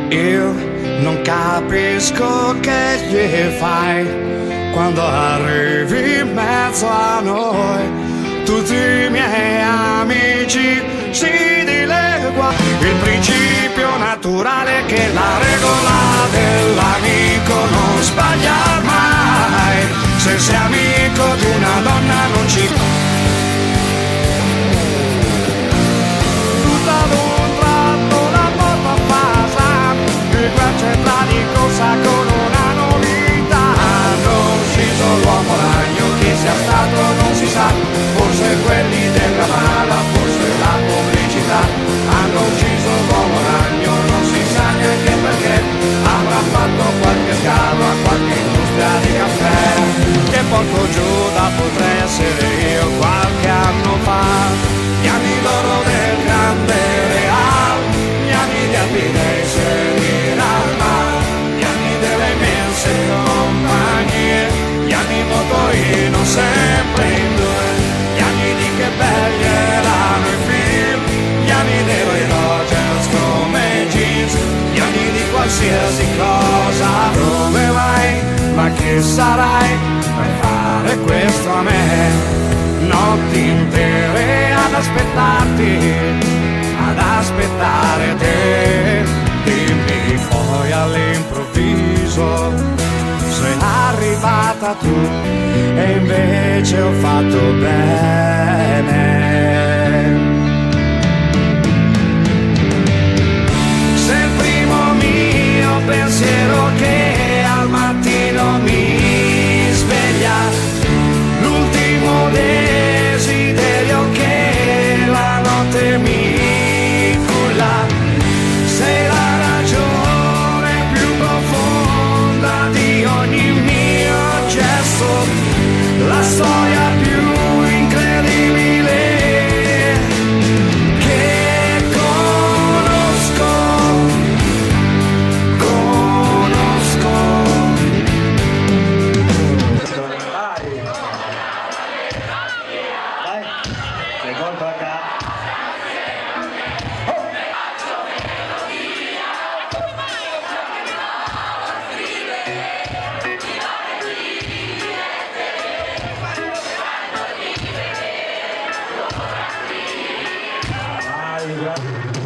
Io non capisco che gli fai quando arrivi in mezzo a noi. Tutti i miei amici si dileguano. Il principio naturale che la regola dell'amico non sbaglia mai. Se sei amico di una donna non ci tutto ad un tratto la porta passa. Il centra di corsa con una novità. Hanno ucciso l'uomo ragno, chi sia stato non si sa. Forse quelli della mala, forse la pubblicità. Hanno ucciso l'uomo ragno, non si sa neanche perché. Avrà fatto qualche scalo a qualche industria di caffè. Che porco Giuda potrei essere io qualche anno fa. Gli anni d'oro del grande Real, gli anni di Happy Days e Ralma, gli anni delle immense compagnie, gli anni motorino sempre in due, gli anni di che belli erano i film, gli anni dei Roy Rogers come jeans, gli anni di qualsiasi cosa. Dove vai? Ma chi sarai per fare questo a me? Notti intere ad aspettarti, ad aspettare te. Dimmi poi all'improvviso sei arrivata tu e invece ho fatto bene. Sei il primo mio pensiero che al mattino mi sveglia, l'ultimo desiderio che la notte mi culla. Sei la ragione più profonda di ogni mio gesto, la storia più incredibile che conosco. Vai.